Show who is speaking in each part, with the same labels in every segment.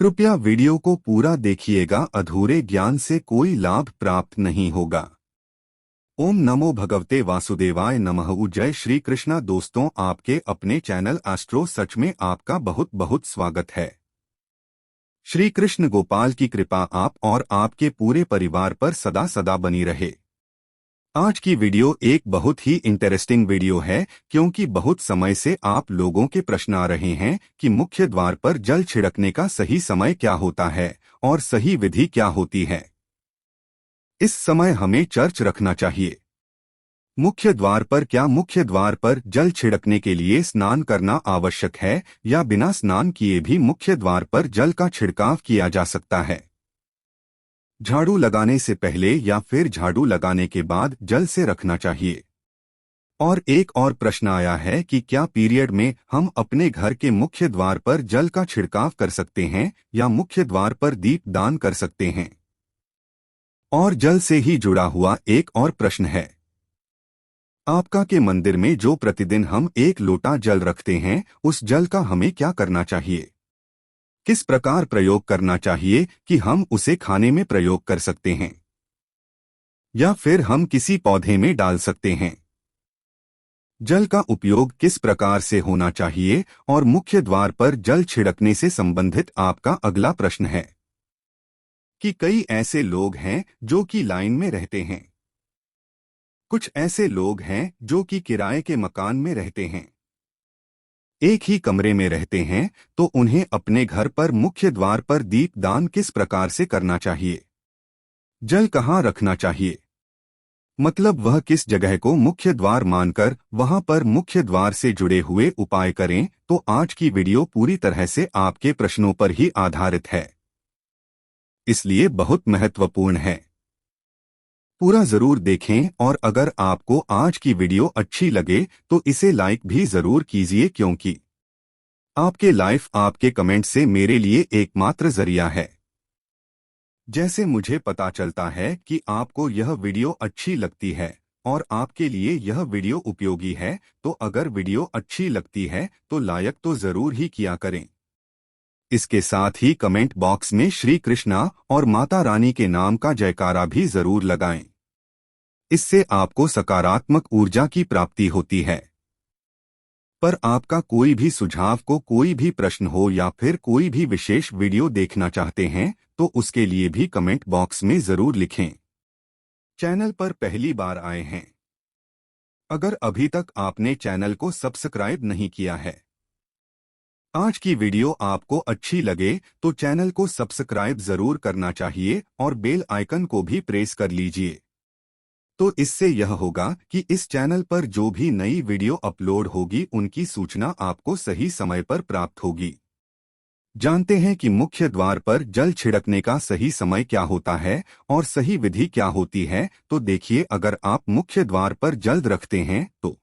Speaker 1: कृपया वीडियो को पूरा देखिएगा, अधूरे ज्ञान से कोई लाभ प्राप्त नहीं होगा। ओम नमो भगवते वासुदेवाय नमः। जय श्री कृष्णा। दोस्तों, आपके अपने चैनल एस्ट्रो सच में आपका बहुत बहुत स्वागत है। श्री कृष्ण गोपाल की कृपा आप और आपके पूरे परिवार पर सदा सदा बनी रहे। आज की वीडियो एक बहुत ही इंटरेस्टिंग वीडियो है, क्योंकि बहुत समय से आप लोगों के प्रश्न आ रहे हैं कि मुख्य द्वार पर जल छिड़कने का सही समय क्या होता है और सही विधि क्या होती है। इस समय हमें चर्च रखना चाहिए। मुख्य द्वार पर जल छिड़कने के लिए स्नान करना आवश्यक है या बिना स्नान किए भी मुख्य द्वार पर जल का छिड़काव किया जा सकता है। झाड़ू लगाने से पहले या फिर झाड़ू लगाने के बाद जल से रखना चाहिए। और एक और प्रश्न आया है कि क्या पीरियड में हम अपने घर के मुख्य द्वार पर जल का छिड़काव कर सकते हैं या मुख्य द्वार पर दीप दान कर सकते हैं। और जल से ही जुड़ा हुआ एक और प्रश्न है, आपका के मंदिर में जो प्रतिदिन हम 1 लोटा जल रखते हैं, उस जल का हमें क्या करना चाहिए, किस प्रकार प्रयोग करना चाहिए कि हम उसे खाने में प्रयोग कर सकते हैं या फिर हम किसी पौधे में डाल सकते हैं। जल का उपयोग किस प्रकार से होना चाहिए और मुख्य द्वार पर जल छिड़कने से संबंधित आपका अगला प्रश्न है कि कई ऐसे लोग हैं जो कि लाइन में रहते हैं। कुछ ऐसे लोग हैं जो कि किराए के मकान में रहते हैं, एक ही कमरे में रहते हैं, तो उन्हें अपने घर पर मुख्य द्वार पर दीप दान किस प्रकार से करना चाहिए, जल कहाँ रखना चाहिए, मतलब वह किस जगह को मुख्य द्वार मानकर वहां पर मुख्य द्वार से जुड़े हुए उपाय करें। तो आज की वीडियो पूरी तरह से आपके प्रश्नों पर ही आधारित है, इसलिए बहुत महत्वपूर्ण है। पूरा जरूर देखें और अगर आपको आज की वीडियो अच्छी लगे तो इसे लाइक भी जरूर कीजिए, क्योंकि आपके लाइक, आपके कमेंट से मेरे लिए एकमात्र जरिया है। जैसे मुझे पता चलता है कि आपको यह वीडियो अच्छी लगती है और आपके लिए यह वीडियो उपयोगी है, तो अगर वीडियो अच्छी लगती है तो लाइक तो जरूर ही किया करें। इसके साथ ही कमेंट बॉक्स में श्री कृष्णा और माता रानी के नाम का जयकारा भी जरूर लगाएं। इससे आपको सकारात्मक ऊर्जा की प्राप्ति होती है। पर आपका कोई भी सुझाव, कोई भी प्रश्न हो या फिर कोई भी विशेष वीडियो देखना चाहते हैं तो उसके लिए भी कमेंट बॉक्स में जरूर लिखें। चैनल पर पहली बार आए हैं, अगर अभी तक आपने चैनल को सब्सक्राइब नहीं किया है, आज की वीडियो आपको अच्छी लगे तो चैनल को सब्सक्राइब जरूर करना चाहिए और बेल आइकन को भी प्रेस कर लीजिए। तो इससे यह होगा कि इस चैनल पर जो भी नई वीडियो अपलोड होगी उनकी सूचना आपको सही समय पर प्राप्त होगी। जानते हैं कि मुख्य द्वार पर जल छिड़कने का सही समय क्या होता है और सही विधि क्या होती है। तो देखिए, अगर आप मुख्य द्वार पर जल रखते हैं तो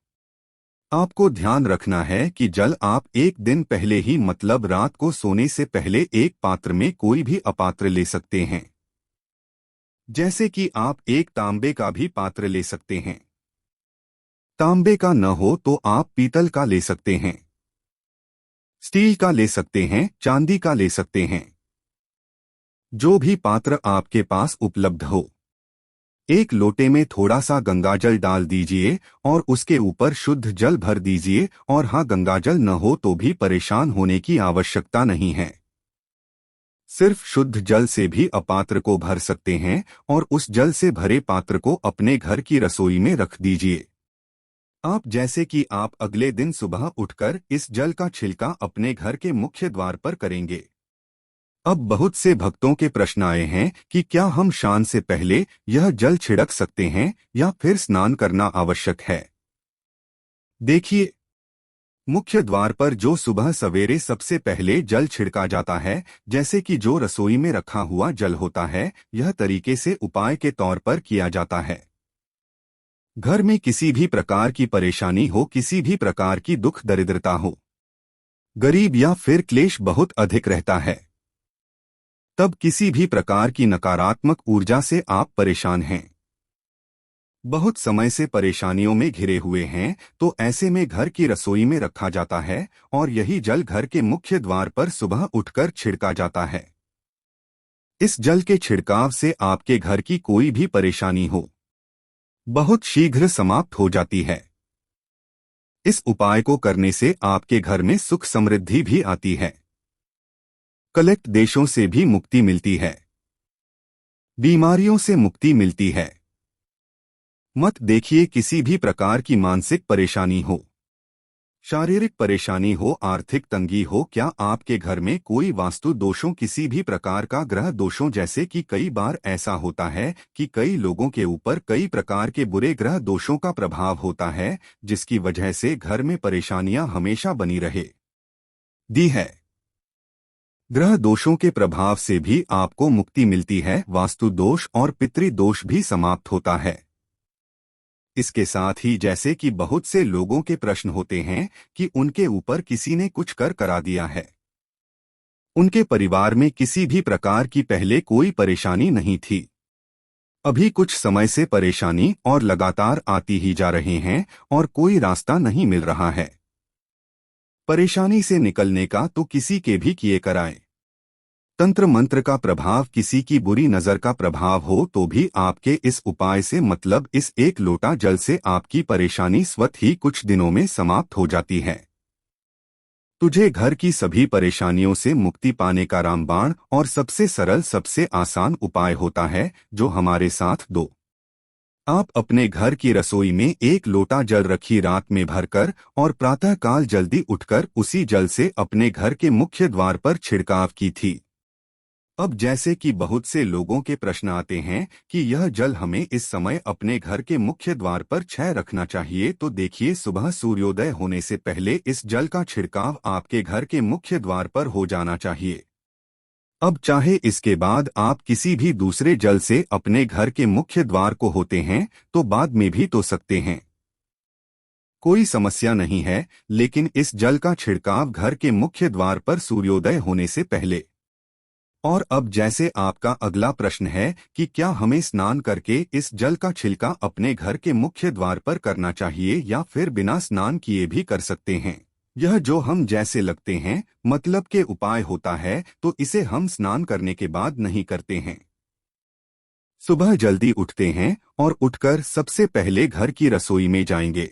Speaker 1: आपको ध्यान रखना है कि जल आप एक दिन पहले ही, मतलब रात को सोने से पहले, एक पात्र में कोई भी अपात्र ले सकते हैं। जैसे कि आप एक तांबे का भी पात्र ले सकते हैं। तांबे का न हो तो आप पीतल का ले सकते हैं, स्टील का ले सकते हैं, चांदी का ले सकते हैं, जो भी पात्र आपके पास उपलब्ध हो। एक लोटे में थोड़ा सा गंगाजल डाल दीजिए और उसके ऊपर शुद्ध जल भर दीजिए। और हाँ, गंगाजल न हो तो भी परेशान होने की आवश्यकता नहीं है, सिर्फ शुद्ध जल से भी अपात्र को भर सकते हैं और उस जल से भरे पात्र को अपने घर की रसोई में रख दीजिए। आप जैसे कि आप अगले दिन सुबह उठकर इस जल का छिलका अपने घर के मुख्य द्वार पर करेंगे। अब बहुत से भक्तों के प्रश्न आए हैं कि क्या हम स्नान से पहले यह जल छिड़क सकते हैं या फिर स्नान करना आवश्यक है। देखिए, मुख्य द्वार पर जो सुबह सवेरे सबसे पहले जल छिड़का जाता है, जैसे कि जो रसोई में रखा हुआ जल होता है, यह तरीके से उपाय के तौर पर किया जाता है। घर में किसी भी प्रकार की परेशानी हो, किसी भी प्रकार की दुख दरिद्रता हो, गरीब या फिर क्लेश बहुत अधिक रहता है, तब किसी भी प्रकार की नकारात्मक ऊर्जा से आप परेशान हैं, बहुत समय से परेशानियों में घिरे हुए हैं, तो ऐसे में घर की रसोई में रखा जाता है और यही जल घर के मुख्य द्वार पर सुबह उठकर छिड़का जाता है। इस जल के छिड़काव से आपके घर की कोई भी परेशानी हो बहुत शीघ्र समाप्त हो जाती है। इस उपाय को करने से आपके घर में सुख समृद्धि भी आती है। कलेक्ट देशों से भी मुक्ति मिलती है। बीमारियों से मुक्ति मिलती है। मत देखिए किसी भी प्रकार की मानसिक परेशानी हो, शारीरिक परेशानी हो, आर्थिक तंगी हो, क्या आपके घर में कोई वास्तु दोषों, किसी भी प्रकार का ग्रह दोषों, जैसे कि कई बार ऐसा होता है कि कई लोगों के ऊपर कई प्रकार के बुरे ग्रह दोषों का प्रभाव होता है, जिसकी वजह से घर में परेशानियां हमेशा बनी रहे दी है। ग्रह दोषों के प्रभाव से भी आपको मुक्ति मिलती है। वास्तु दोष और पितृ दोष भी समाप्त होता है। इसके साथ ही जैसे कि बहुत से लोगों के प्रश्न होते हैं कि उनके ऊपर किसी ने कुछ कर करा दिया है, उनके परिवार में किसी भी प्रकार की पहले कोई परेशानी नहीं थी, अभी कुछ समय से परेशानी और लगातार आती ही जा रहे हैं और कोई रास्ता नहीं मिल रहा है। परेशानी से निकलने का तो किसी के भी किए कराएं। तंत्र मंत्र का प्रभाव, किसी की बुरी नजर का प्रभाव हो तो भी आपके इस उपाय से, मतलब इस एक लोटा जल से, आपकी परेशानी स्वतः ही कुछ दिनों में समाप्त हो जाती है। तुझे घर की सभी परेशानियों से मुक्ति पाने का रामबाण और सबसे सरल, सबसे आसान उपाय होता है जो हमारे साथ दो। आप अपने घर की रसोई में एक लोटा जल रखी रात में भरकर और प्रातःकाल जल्दी उठकर उसी जल से अपने घर के मुख्य द्वार पर छिड़काव की थी। अब जैसे कि बहुत से लोगों के प्रश्न आते हैं कि यह जल हमें इस समय अपने घर के मुख्य द्वार पर छह रखना चाहिए, तो देखिए, सुबह सूर्योदय होने से पहले इस जल का छिड़काव आपके घर के मुख्य द्वार पर हो जाना चाहिए। अब चाहे इसके बाद आप किसी भी दूसरे जल से अपने घर के मुख्य द्वार को होते हैं तो बाद में भी तो सकते हैं, कोई समस्या नहीं है, लेकिन इस जल का छिड़काव घर के मुख्य द्वार पर सूर्योदय होने से पहले। और अब जैसे आपका अगला प्रश्न है कि क्या हमें स्नान करके इस जल का छिलका अपने घर के मुख्य द्वार पर करना चाहिए या फिर बिना स्नान किए भी कर सकते हैं। यह जो हम जैसे लगते हैं मतलब के उपाय होता है, तो इसे हम स्नान करने के बाद नहीं करते हैं। सुबह जल्दी उठते हैं और उठकर सबसे पहले घर की रसोई में जाएंगे।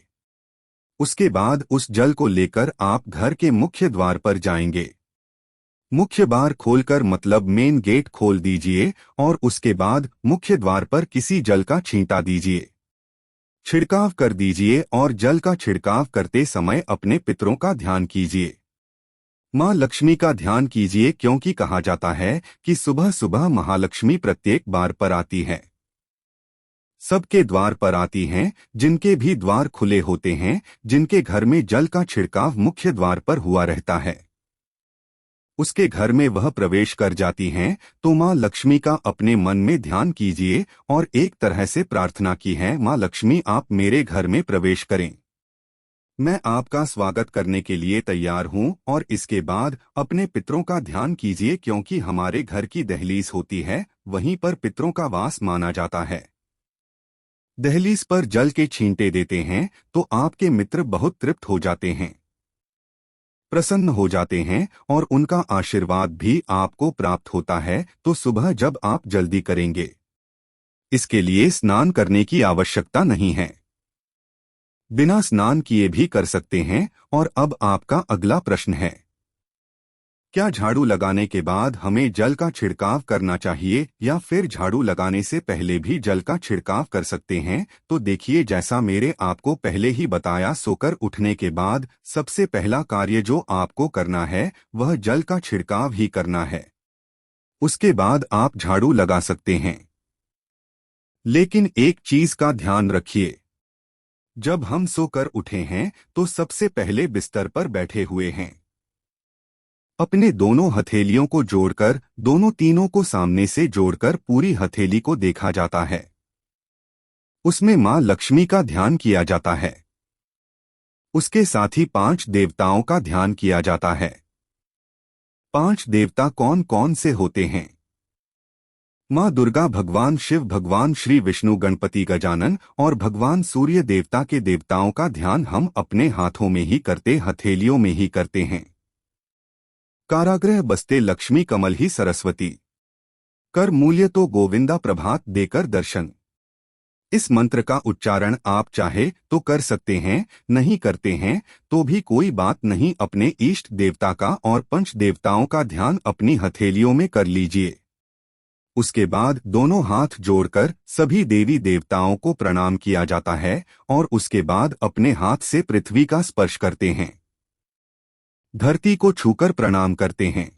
Speaker 1: उसके बाद उस जल को लेकर आप घर के मुख्य द्वार पर जाएंगे। मुख्य द्वार खोलकर, मतलब मेन गेट खोल दीजिए और उसके बाद मुख्य द्वार पर किसी जल का छींटा दीजिए, छिड़काव कर दीजिए और जल का छिड़काव करते समय अपने पितरों का ध्यान कीजिए। माँ लक्ष्मी का ध्यान कीजिए, क्योंकि कहा जाता है कि सुबह सुबह महालक्ष्मी प्रत्येक द्वार पर आती है, सबके द्वार पर आती हैं, जिनके भी द्वार खुले होते हैं, जिनके घर में जल का छिड़काव मुख्य द्वार पर हुआ रहता है, उसके घर में वह प्रवेश कर जाती हैं। तो माँ लक्ष्मी का अपने मन में ध्यान कीजिए और एक तरह से प्रार्थना की है, माँ लक्ष्मी आप मेरे घर में प्रवेश करें, मैं आपका स्वागत करने के लिए तैयार हूँ। और इसके बाद अपने पितरों का ध्यान कीजिए, क्योंकि हमारे घर की दहलीज होती है, वहीं पर पितरों का वास माना जाता है। दहलीज पर जल के छींटे देते हैं तो आपके मित्र बहुत तृप्त हो जाते हैं, प्रसन्न हो जाते हैं और उनका आशीर्वाद भी आपको प्राप्त होता है। तो सुबह जब आप जल्दी करेंगे, इसके लिए स्नान करने की आवश्यकता नहीं है, बिना स्नान किए भी कर सकते हैं। और अब आपका अगला प्रश्न है, क्या झाड़ू लगाने के बाद हमें जल का छिड़काव करना चाहिए या फिर झाड़ू लगाने से पहले भी जल का छिड़काव कर सकते हैं? तो देखिए, जैसा मेरे आपको पहले ही बताया, सोकर उठने के बाद सबसे पहला कार्य जो आपको करना है वह जल का छिड़काव ही करना है। उसके बाद आप झाड़ू लगा सकते हैं, लेकिन एक चीज का ध्यान रखिए, जब हम सोकर उठे हैं तो सबसे पहले बिस्तर पर बैठे हुए हैं, अपने दोनों हथेलियों को जोड़कर, दोनों तीनों को सामने से जोड़कर पूरी हथेली को देखा जाता है, उसमें मां लक्ष्मी का ध्यान किया जाता है। उसके साथ ही 5 देवताओं का ध्यान किया जाता है। 5 देवता कौन कौन से होते हैं? माँ दुर्गा, भगवान शिव, भगवान श्री विष्णु, गणपति गजानन और भगवान सूर्य देवता के देवताओं का ध्यान हम अपने हाथों में ही करते, हथेलियों में ही करते हैं। कारागृह बसते लक्ष्मी, कमल ही सरस्वती। कर मूल्य तो गोविंदा, प्रभात देकर दर्शन। इस मंत्र का उच्चारण आप चाहे तो कर सकते हैं, नहीं करते हैं तो भी कोई बात नहीं। अपने इष्ट देवता का और पंच देवताओं का ध्यान अपनी हथेलियों में कर लीजिए। उसके बाद दोनों हाथ जोड़कर सभी देवी देवताओं को प्रणाम किया जाता है और उसके बाद अपने हाथ से पृथ्वी का स्पर्श करते हैं, धरती को छूकर प्रणाम करते हैं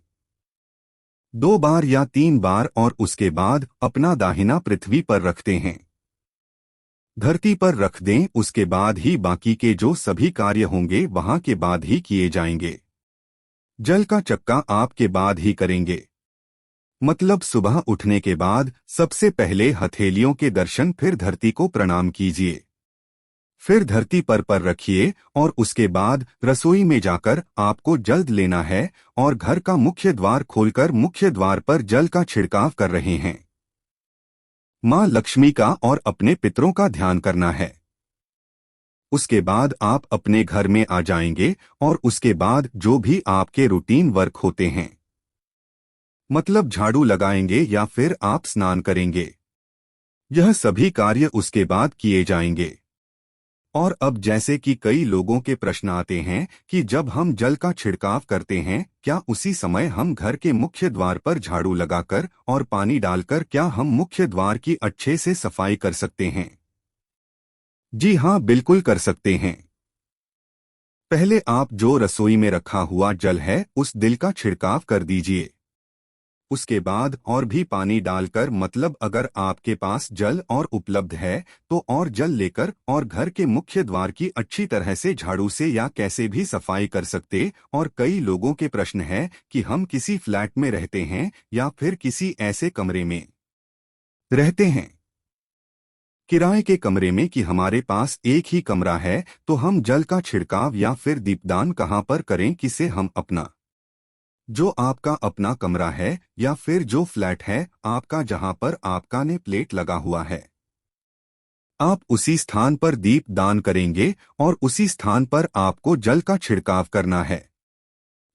Speaker 1: 2 बार या 3 बार और उसके बाद अपना दाहिना पृथ्वी पर रखते हैं, धरती पर रख दें। उसके बाद ही बाकी के जो सभी कार्य होंगे वहां के बाद ही किए जाएंगे। जल का चक्का आपके बाद ही करेंगे, मतलब सुबह उठने के बाद सबसे पहले हथेलियों के दर्शन, फिर धरती को प्रणाम कीजिए, फिर धरती पर रखिए और उसके बाद रसोई में जाकर आपको जल लेना है और घर का मुख्य द्वार खोलकर मुख्य द्वार पर जल का छिड़काव कर रहे हैं। माँ लक्ष्मी का और अपने पितरों का ध्यान करना है। उसके बाद आप अपने घर में आ जाएंगे और उसके बाद जो भी आपके रूटीन वर्क होते हैं, मतलब झाड़ू लगाएंगे या फिर आप स्नान करेंगे, यह सभी कार्य उसके बाद किए जाएंगे। और अब जैसे कि कई लोगों के प्रश्न आते हैं कि जब हम जल का छिड़काव करते हैं क्या उसी समय हम घर के मुख्य द्वार पर झाड़ू लगाकर और पानी डालकर क्या हम मुख्य द्वार की अच्छे से सफाई कर सकते हैं? जी हाँ, बिल्कुल कर सकते हैं। पहले आप जो रसोई में रखा हुआ जल है उस दिल का छिड़काव कर दीजिए। उसके बाद और भी पानी डालकर, मतलब अगर आपके पास जल और उपलब्ध है तो और जल लेकर और घर के मुख्य द्वार की अच्छी तरह से झाड़ू से या कैसे भी सफाई कर सकते। और कई लोगों के प्रश्न है कि हम किसी फ्लैट में रहते हैं या फिर किसी ऐसे कमरे में रहते हैं, किराए के कमरे में, कि हमारे पास एक ही कमरा है तो हम जल का छिड़काव या फिर दीपदान कहाँ पर करें, किसे हम अपना जो आपका अपना कमरा है या फिर जो फ्लैट है आपका जहां पर आपका ने प्लेट लगा हुआ है, आप उसी स्थान पर दीप दान करेंगे और उसी स्थान पर आपको जल का छिड़काव करना है।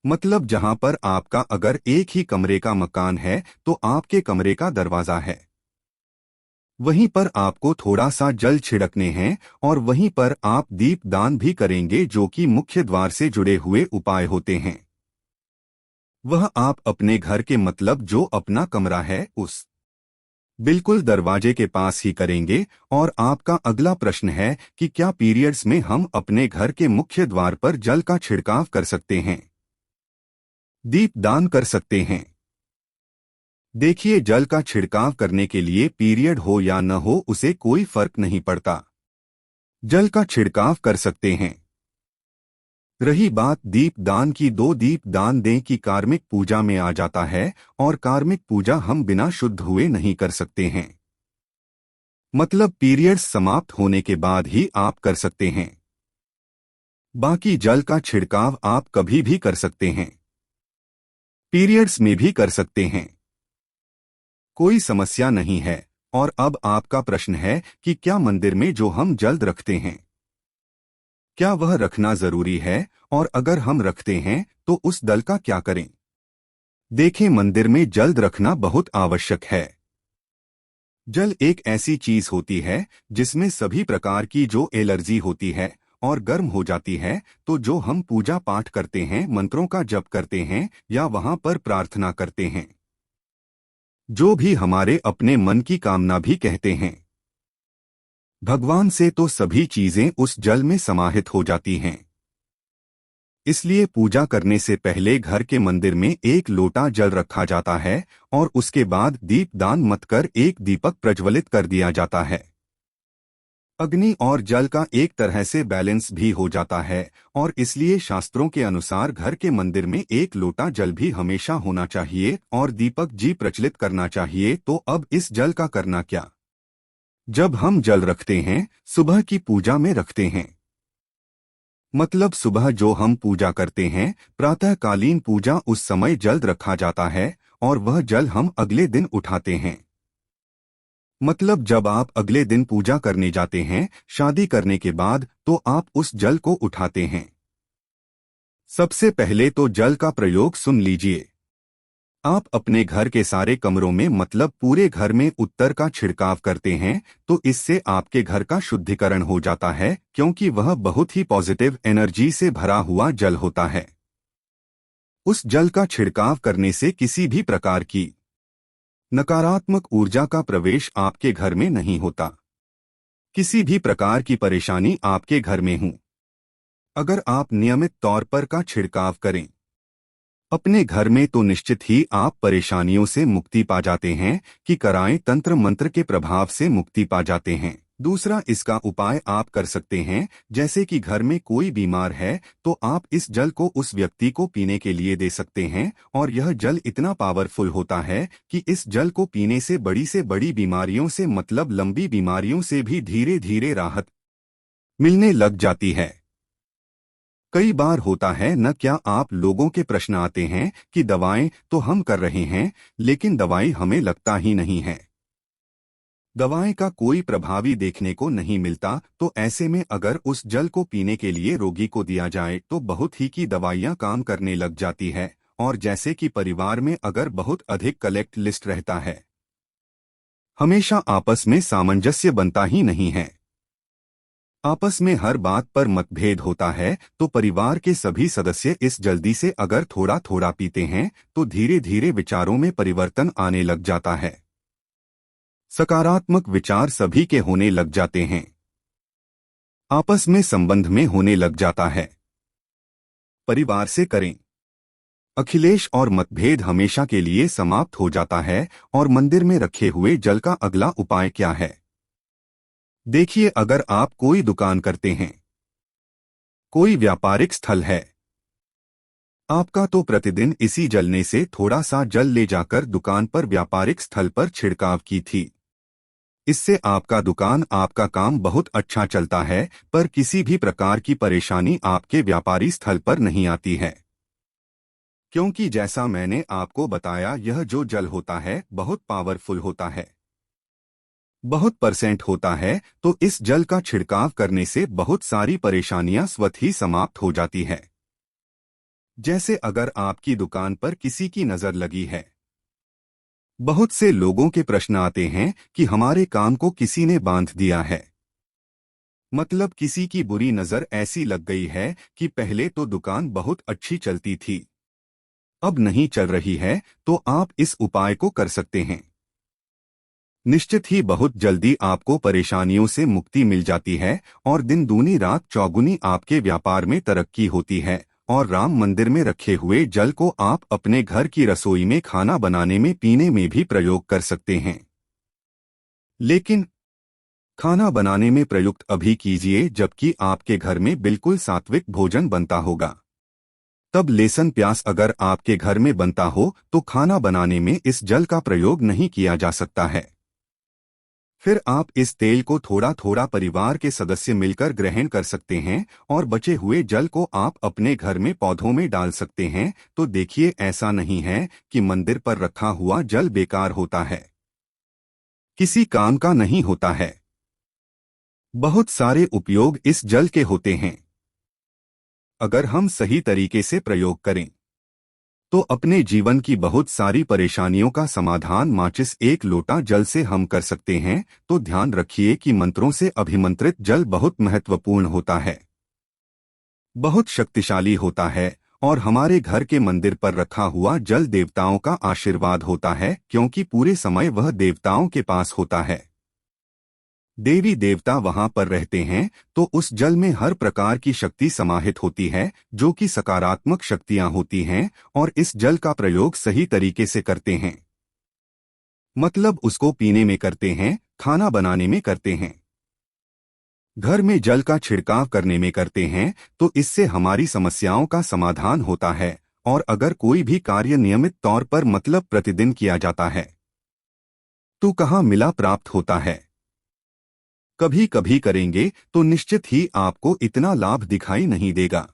Speaker 1: मतलब जहां पर आपका अगर एक ही कमरे का मकान है तो आपके कमरे का दरवाजा है, वहीं पर आपको थोड़ा सा जल छिड़कने हैं और वहीं पर आप दीप दान भी करेंगे, जो कि मुख्य द्वार से जुड़े हुए उपाय होते हैं। वह आप अपने घर के, मतलब जो अपना कमरा है उस बिल्कुल दरवाजे के पास ही करेंगे। और आपका अगला प्रश्न है कि क्या पीरियड्स में हम अपने घर के मुख्य द्वार पर जल का छिड़काव कर सकते हैं, दीप दान कर सकते हैं? देखिए, जल का छिड़काव करने के लिए पीरियड हो या न हो उसे कोई फर्क नहीं पड़ता, जल का छिड़काव कर सकते हैं। रही बात दीप दान की, 2 दीप दान दें कि कार्मिक पूजा में आ जाता है और कार्मिक पूजा हम बिना शुद्ध हुए नहीं कर सकते हैं, मतलब पीरियड्स समाप्त होने के बाद ही आप कर सकते हैं। बाकी जल का छिड़काव आप कभी भी कर सकते हैं, पीरियड्स में भी कर सकते हैं, कोई समस्या नहीं है। और अब आपका प्रश्न है कि क्या मंदिर में जो हम जल रखते हैं क्या वह रखना जरूरी है, और अगर हम रखते हैं तो उस जल का क्या करें? देखें, मंदिर में जल रखना बहुत आवश्यक है। जल एक ऐसी चीज होती है जिसमें सभी प्रकार की जो एलर्जी होती है और गर्म हो जाती है, तो जो हम पूजा पाठ करते हैं, मंत्रों का जप करते हैं या वहां पर प्रार्थना करते हैं, जो भी हमारे अपने मन की कामना भी कहते हैं भगवान से, तो सभी चीजें उस जल में समाहित हो जाती हैं। इसलिए पूजा करने से पहले घर के मंदिर में 1 लोटा जल रखा जाता है और उसके बाद दीप दान मत कर एक दीपक प्रज्वलित कर दिया जाता है। अग्नि और जल का एक तरह से बैलेंस भी हो जाता है और इसलिए शास्त्रों के अनुसार घर के मंदिर में 1 लोटा जल भी हमेशा होना चाहिए और दीपक जी प्रज्वलित करना चाहिए। तो अब इस जल का करना क्या? जब हम जल रखते हैं, सुबह की पूजा में रखते हैं, मतलब सुबह जो हम पूजा करते हैं, प्रातःकालीन पूजा, उस समय जल रखा जाता है और वह जल हम अगले दिन उठाते हैं। मतलब जब आप अगले दिन पूजा करने जाते हैं, शादी करने के बाद, तो आप उस जल को उठाते हैं। सबसे पहले तो जल का प्रयोग सुन लीजिए। आप अपने घर के सारे कमरों में मतलब पूरे घर में उत्तर का छिड़काव करते हैं, तो इससे आपके घर का शुद्धिकरण हो जाता है, क्योंकि वह बहुत ही पॉजिटिव एनर्जी से भरा हुआ जल होता है। उस जल का छिड़काव करने से किसी भी प्रकार की नकारात्मक ऊर्जा का प्रवेश आपके घर में नहीं होता। किसी भी प्रकार की परेशानी आपके घर में हो, अगर आप नियमित तौर पर का छिड़काव करें अपने घर में, तो निश्चित ही आप परेशानियों से मुक्ति पा जाते हैं कि कराएं तंत्र मंत्र के प्रभाव से मुक्ति पा जाते हैं। दूसरा, इसका उपाय आप कर सकते हैं, जैसे कि घर में कोई बीमार है तो आप इस जल को उस व्यक्ति को पीने के लिए दे सकते हैं, और यह जल इतना पावरफुल होता है कि इस जल को पीने से बड़ी बीमारियों से मतलब लंबी बीमारियों से भी धीरे धीरे राहत मिलने लग जाती है। कई बार होता है न, क्या आप लोगों के प्रश्न आते हैं कि दवाएं तो हम कर रहे हैं, लेकिन दवाई हमें लगता ही नहीं है, दवाएं का कोई प्रभावी देखने को नहीं मिलता। तो ऐसे में अगर उस जल को पीने के लिए रोगी को दिया जाए तो बहुत ही की दवाइयां काम करने लग जाती है। और जैसे कि परिवार में अगर बहुत अधिक कलेक्ट लिस्ट रहता है, हमेशा आपस में सामंजस्य बनता ही नहीं है, आपस में हर बात पर मतभेद होता है, तो परिवार के सभी सदस्य इस जल्दी से अगर थोड़ा थोड़ा पीते हैं तो धीरे धीरे विचारों में परिवर्तन आने लग जाता है, सकारात्मक विचार सभी के होने लग जाते हैं, आपस में संबंध में होने लग जाता है। परिवार से करें अखिलेश और मतभेद हमेशा के लिए समाप्त हो जाता है। और मंदिर में रखे हुए जल का अगला उपाय क्या है? देखिए, अगर आप कोई दुकान करते हैं, कोई व्यापारिक स्थल है आपका, तो प्रतिदिन इसी जलने से थोड़ा सा जल ले जाकर दुकान पर व्यापारिक स्थल पर छिड़काव की थी। इससे आपका दुकान आपका काम बहुत अच्छा चलता है, पर किसी भी प्रकार की परेशानी आपके व्यापारी स्थल पर नहीं आती है, क्योंकि जैसा मैंने आपको बताया, यह जो जल होता है बहुत पावरफुल होता है, बहुत परसेंट होता है। तो इस जल का छिड़काव करने से बहुत सारी परेशानियां स्वतः ही समाप्त हो जाती है। जैसे अगर आपकी दुकान पर किसी की नजर लगी है, बहुत से लोगों के प्रश्न आते हैं कि हमारे काम को किसी ने बांध दिया है, मतलब किसी की बुरी नजर ऐसी लग गई है कि पहले तो दुकान बहुत अच्छी चलती थी, अब नहीं चल रही है, तो आप इस उपाय को कर सकते हैं। निश्चित ही बहुत जल्दी आपको परेशानियों से मुक्ति मिल जाती है, और दिन दूनी रात चौगुनी आपके व्यापार में तरक्की होती है। और राम मंदिर में रखे हुए जल को आप अपने घर की रसोई में खाना बनाने में पीने में भी प्रयोग कर सकते हैं, लेकिन खाना बनाने में प्रयुक्त अभी कीजिए जबकि आपके घर में बिल्कुल सात्विक भोजन बनता होगा। तब लहसुन प्याज अगर आपके घर में बनता हो तो खाना बनाने में इस जल का प्रयोग नहीं किया जा सकता है। फिर आप इस तेल को थोड़ा थोड़ा परिवार के सदस्य मिलकर ग्रहण कर सकते हैं, और बचे हुए जल को आप अपने घर में पौधों में डाल सकते हैं। तो देखिए, ऐसा नहीं है कि मंदिर पर रखा हुआ जल बेकार होता है, किसी काम का नहीं होता है। बहुत सारे उपयोग इस जल के होते हैं, अगर हम सही तरीके से प्रयोग करें तो अपने जीवन की बहुत सारी परेशानियों का समाधान माचिस एक लोटा जल से हम कर सकते हैं। तो ध्यान रखिए कि मंत्रों से अभिमंत्रित जल बहुत महत्वपूर्ण होता है, बहुत शक्तिशाली होता है, और हमारे घर के मंदिर पर रखा हुआ जल देवताओं का आशीर्वाद होता है, क्योंकि पूरे समय वह देवताओं के पास होता है, देवी देवता वहां पर रहते हैं। तो उस जल में हर प्रकार की शक्ति समाहित होती है, जो कि सकारात्मक शक्तियां होती हैं, और इस जल का प्रयोग सही तरीके से करते हैं, मतलब उसको पीने में करते हैं, खाना बनाने में करते हैं, घर में जल का छिड़काव करने में करते हैं, तो इससे हमारी समस्याओं का समाधान होता है। और अगर कोई भी कार्य नियमित तौर पर मतलब प्रतिदिन किया जाता है तो कहाँ मिला प्राप्त होता है। कभी कभी करेंगे तो निश्चित ही आपको इतना लाभ दिखाई नहीं देगा,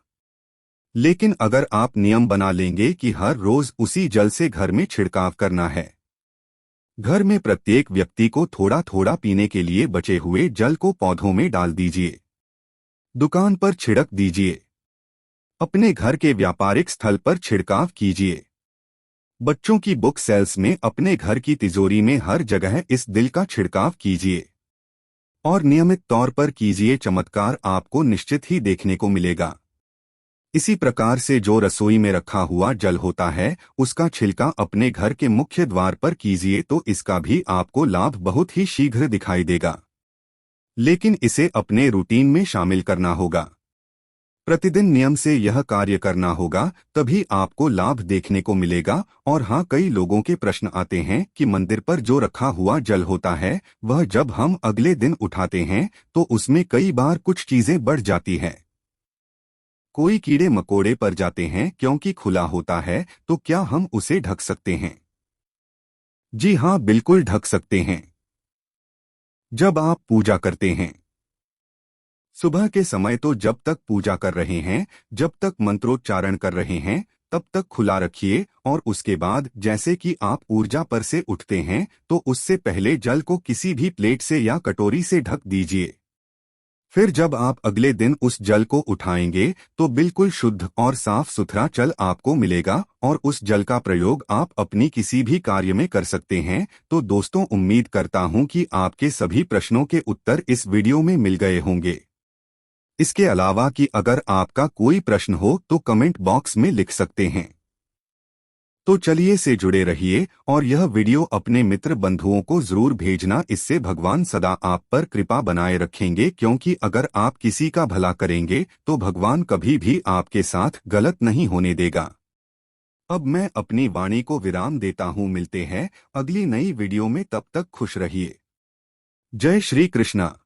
Speaker 1: लेकिन अगर आप नियम बना लेंगे कि हर रोज उसी जल से घर में छिड़काव करना है, घर में प्रत्येक व्यक्ति को थोड़ा थोड़ा पीने के लिए बचे हुए जल को पौधों में डाल दीजिए। दुकान पर छिड़क दीजिए। अपने घर के व्यापारिक स्थल पर छिड़काव कीजिए। बच्चों की बुक सेल्स में, अपने घर की तिजोरी में, हर जगह इस दिल का छिड़काव कीजिए और नियमित तौर पर कीजिए। चमत्कार आपको निश्चित ही देखने को मिलेगा। इसी प्रकार से जो रसोई में रखा हुआ जल होता है, उसका छिलका अपने घर के मुख्य द्वार पर कीजिए तो इसका भी आपको लाभ बहुत ही शीघ्र दिखाई देगा। लेकिन इसे अपने रूटीन में शामिल करना होगा। प्रतिदिन नियम से यह कार्य करना होगा, तभी आपको लाभ देखने को मिलेगा। और हाँ, कई लोगों के प्रश्न आते हैं कि मंदिर पर जो रखा हुआ जल होता है, वह जब हम अगले दिन उठाते हैं तो उसमें कई बार कुछ चीजें बढ़ जाती हैं। कोई कीड़े मकोड़े पर जाते हैं क्योंकि खुला होता है, तो क्या हम उसे ढक सकते हैं? जी हाँ, बिल्कुल ढक सकते हैं। जब आप पूजा करते हैं सुबह के समय, तो जब तक पूजा कर रहे हैं, जब तक मंत्रोच्चारण कर रहे हैं, तब तक खुला रखिए। और उसके बाद जैसे कि आप ऊर्जा पर से उठते हैं, तो उससे पहले जल को किसी भी प्लेट से या कटोरी से ढक दीजिए। फिर जब आप अगले दिन उस जल को उठाएंगे, तो बिल्कुल शुद्ध और साफ सुथरा जल आपको मिलेगा और उस जल का प्रयोग आप अपनी किसी भी कार्य में कर सकते हैं। तो दोस्तों, उम्मीद करता हूं कि आपके सभी प्रश्नों के उत्तर इस वीडियो में मिल गए होंगे। इसके अलावा कि अगर आपका कोई प्रश्न हो तो कमेंट बॉक्स में लिख सकते हैं। तो चलिए से जुड़े रहिए और यह वीडियो अपने मित्र बंधुओं को जरूर भेजना। इससे भगवान सदा आप पर कृपा बनाए रखेंगे, क्योंकि अगर आप किसी का भला करेंगे तो भगवान कभी भी आपके साथ गलत नहीं होने देगा। अब मैं अपनी वाणी को विराम देता हूँ। मिलते हैं अगली नई वीडियो में, तब तक खुश रहिए। जय श्री कृष्णा।